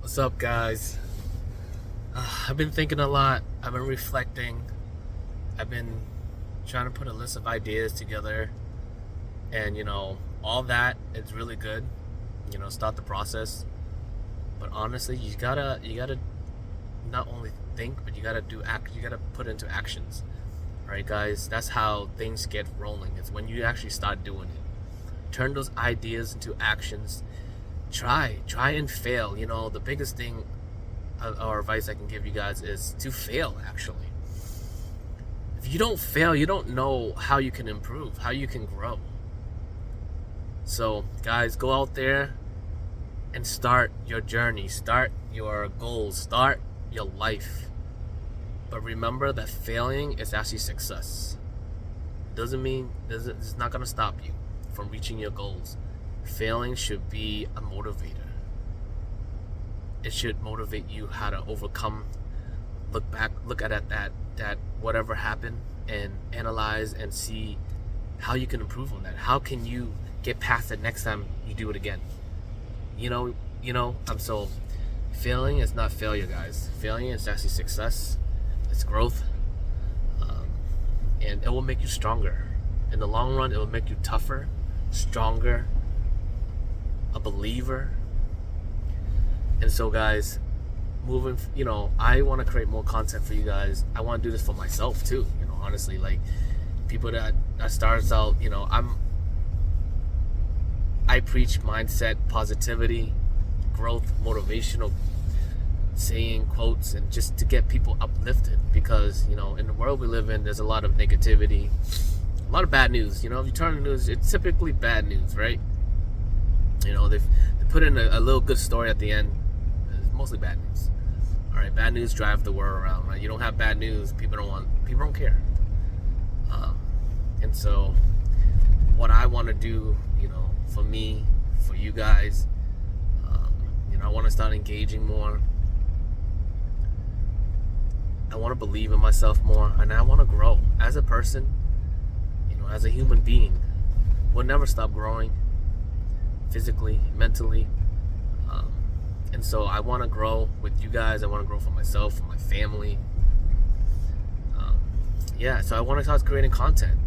What's up, guys? I've been thinking a lot. I've been reflecting. I've been trying to put a list of ideas together, and all that is really good. Start the process. But honestly, you gotta not only think, but you gotta do act. You gotta put into actions. All right, guys. That's how things get rolling. It's when you actually start doing it. Turn those ideas into actions. Try and fail. The biggest thing or advice I can give you guys is to fail. Actually, if you don't fail, you don't know how you can improve, how you can grow. So, guys, go out there and start your journey, start your goals, start your life. But remember that failing is actually success. Doesn't mean it's not gonna stop you from reaching your goals. Failing should be a motivator. It should motivate you how to overcome, look back, look at that whatever happened, and analyze and see how you can improve on that. How can you get past it next time you do it again? I'm so failing is not failure, guys. Failing is actually success. It's growth, and it will make you stronger. In the long run, it will make you tougher, stronger, a believer. And so, guys, I want to create more content for you guys. I want to do this for myself too. Honestly, like people that starts out, I preach mindset, positivity, growth, motivational saying, quotes, and just to get people uplifted, because in the world we live in, there's a lot of negativity, a lot of bad news. If you turn on the news, it's typically bad news, right? They put in a little good story at the end. It's mostly bad news. All right, bad news drive the world around, right? You don't have bad news, people don't care. And so, what I want to do, for me, for you guys, I want to start engaging more. I want to believe in myself more, and I want to grow as a person, as a human being. We'll never stop growing, physically, mentally, and so I want to grow with you guys. I want to grow for myself, for my family. So I want to start creating content.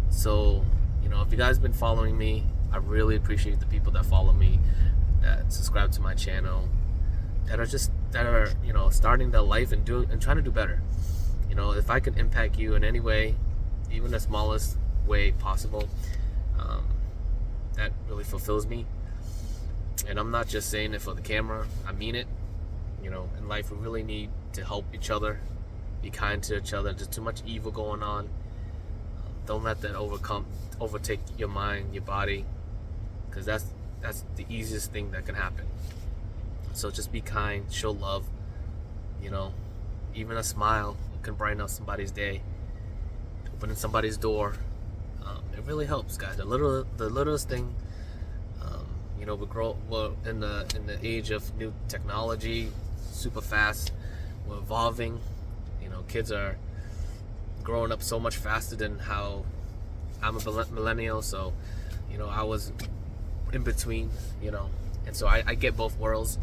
So if you guys have been following me, I really appreciate the people that follow me, that subscribe to my channel, that are starting their life and trying to do better. If I can impact you in any way, even the smallest way possible, that really fulfills me. And I'm not just saying it for the camera, I mean it. In life we really need to help each other, be kind to each other. There's too much evil going on. Don't let that overtake your mind, your body, because that's the easiest thing that can happen. So just be kind, show love. Even a smile can brighten up somebody's day, opening somebody's door. It really helps, guys. The littlest thing. We're in the age of new technology, super fast. We're evolving. Kids are growing up so much faster than how I'm a millennial. So, I was in between. And so I get both worlds.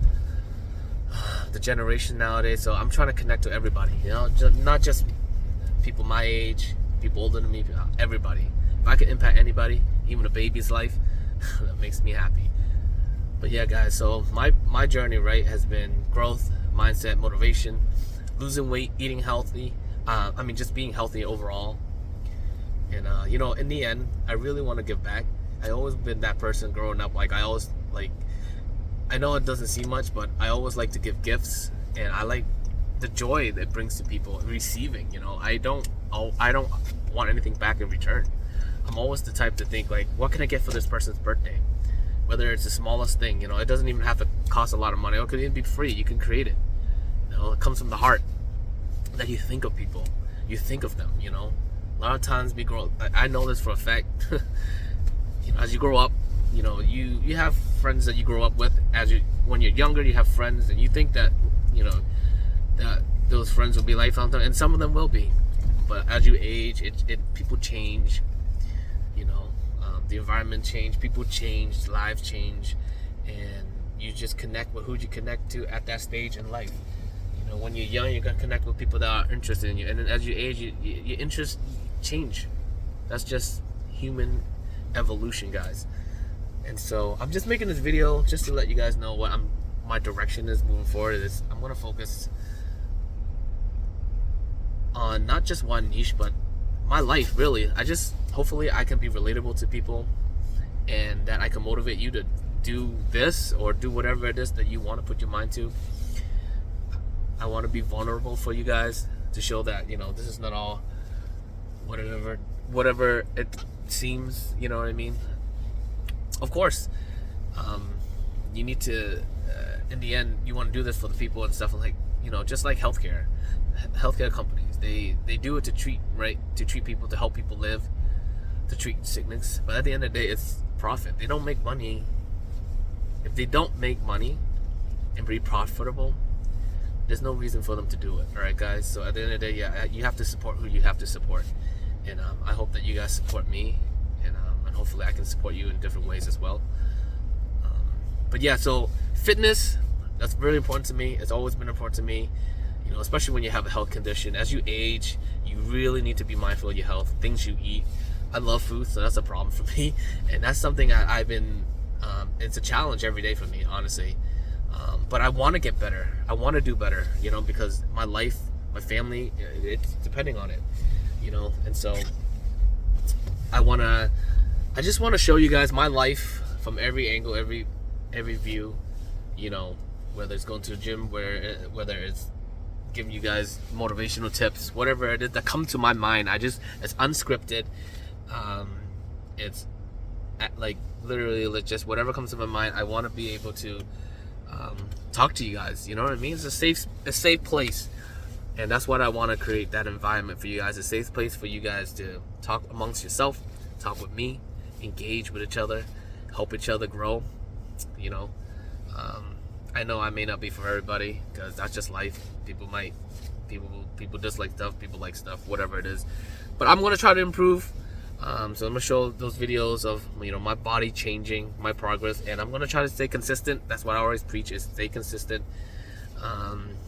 The generation nowadays. So I'm trying to connect to everybody. Not just people my age, people older than me, everybody. If I can impact anybody, even a baby's life, that makes me happy. But yeah, guys, so my journey, right, has been growth, mindset, motivation, losing weight, eating healthy. Just being healthy overall. And in the end, I really want to give back. I always been that person growing up. I know it doesn't seem much, but I always like to give gifts, and I like the joy that it brings to people receiving. I don't want anything back in return. I'm always the type to think, like, what can I get for this person's birthday? Whether it's the smallest thing, it doesn't even have to cost a lot of money. It could even be free. You can create it. It comes from the heart that you think of people. You think of them. A lot of times we grow. I know this for a fact. As you grow up, you have friends that you grow up with. When you're younger, you have friends, and you think that that those friends will be lifelong, and some of them will be. But as you age, people change. The environment change, people change, lives change, and you just connect with who you connect to at that stage in life. You know, when you're young, you're gonna connect with people that are interested in you, and then as you age, your interests change. That's just human evolution, guys. And so I'm just making this video just to let you guys know what my direction is moving forward. I'm gonna focus on not just one niche, but my life, really. Hopefully I can be relatable to people, and that I can motivate you to do this or do whatever it is that you want to put your mind to. I want to be vulnerable for you guys to show that, you know, this is not all whatever it seems, you know what I mean? Of course, you need to, in the end, you want to do this for the people and stuff, like, you know, just like healthcare companies, they do it to treat people, to help people live, to treat sickness, but at the end of the day, it's profit. They don't make money. If they don't make money and be profitable, there's no reason for them to do it. All right, guys. So at the end of the day, yeah, you have to support who you have to support, and I hope that you guys support me, and hopefully I can support you in different ways as well. But yeah, so fitness, that's really important to me. It's always been important to me. You know, especially when you have a health condition. As you age, you really need to be mindful of your health, things you eat. I love food, so that's a problem for me, and that's something I've been. It's a challenge every day for me, honestly. But I want to get better. I want to do better, you know, because my life, my family, it's depending on it, you know. And so I just want to show you guys my life from every angle, every view, you know, whether it's going to the gym, whether it's giving you guys motivational tips, whatever it is that come to my mind. It's unscripted. It's like literally just whatever comes to my mind. I want to be able to talk to you guys, you know what I mean? It's a safe place, and that's what I want to create, that environment for you guys, a safe place for you guys to talk amongst yourself, talk with me, engage with each other, help each other grow, you know. I know I may not be for everybody, because that's just life. People dislike stuff, people like stuff, whatever it is, but I'm going to try to improve. So I'm going to show those videos of, you know, my body changing, my progress, and I'm going to try to stay consistent. That's what I always preach, is stay consistent.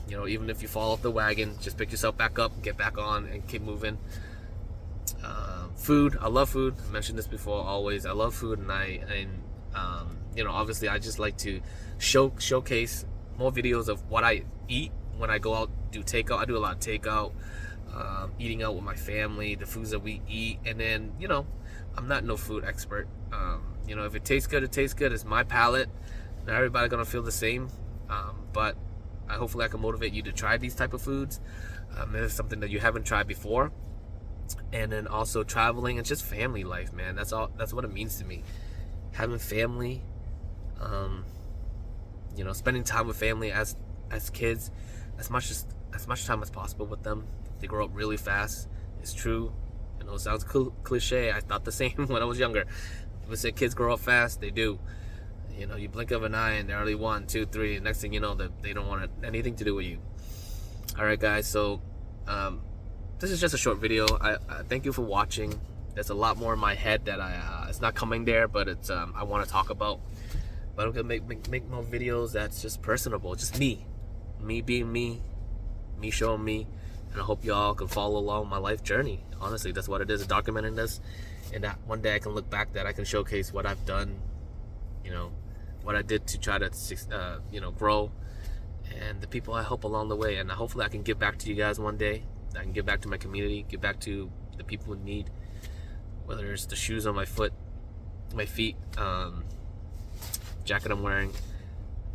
You know, even if you fall off the wagon, just pick yourself back up, get back on, and keep moving. Food, I love food. I mentioned this before, always. I love food, and you know, obviously I just like to showcase more videos of what I eat when I go out, do takeout. I do a lot of takeout. Eating out with my family, the foods that we eat, and then, you know, I'm not no food expert. You know, if it tastes good, it tastes good. It's my palate. Not everybody's gonna feel the same, but hopefully I can motivate you to try these type of foods. If it's something that you haven't tried before. And then also traveling and just family life, man. That's what it means to me. Having family, you know, spending time with family as kids, as much time as possible with them. They grow up really fast. It's true. You know, it sounds cliche. I thought the same when I was younger. People say kids grow up fast. They do. You know, you blink of an eye and they're already 1, 2, 3. Next thing you know, that they don't want anything to do with you. All right, guys. So this is just a short video. I thank you for watching. There's a lot more in my head that it's not coming there, but it's I want to talk about. But I'm gonna make more videos that's just personable, just me being me showing me. And I hope y'all can follow along my life journey. Honestly, that's what it is, documenting this. And that one day I can look back, that I can showcase what I've done, you know, what I did to try to, you know, grow, and the people I help along the way. And hopefully I can give back to you guys one day. I can give back to my community, give back to the people in need, whether it's the shoes on my feet, jacket I'm wearing.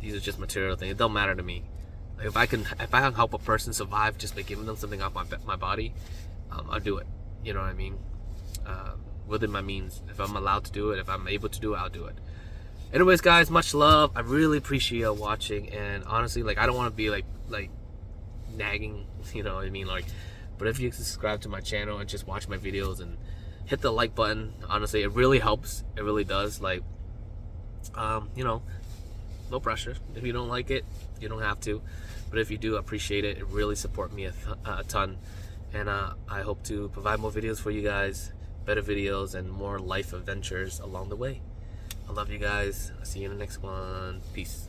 These are just material things. It don't matter to me. If I can help a person survive just by giving them something off my body, I'll do it. You know what I mean? Within my means. If I'm allowed to do it, if I'm able to do it, I'll do it. Anyways, guys, much love. I really appreciate you watching. And honestly, like, I don't want to be like nagging. You know what I mean? Like, but if you can subscribe to my channel and just watch my videos and hit the like button, honestly, it really helps. It really does. Like, you know, no pressure. If you don't like it, you don't have to. But if you do, appreciate it. It really supports me a ton. And I hope to provide more videos for you guys, better videos, and more life adventures along the way. I love you guys. I'll see you in the next one. Peace.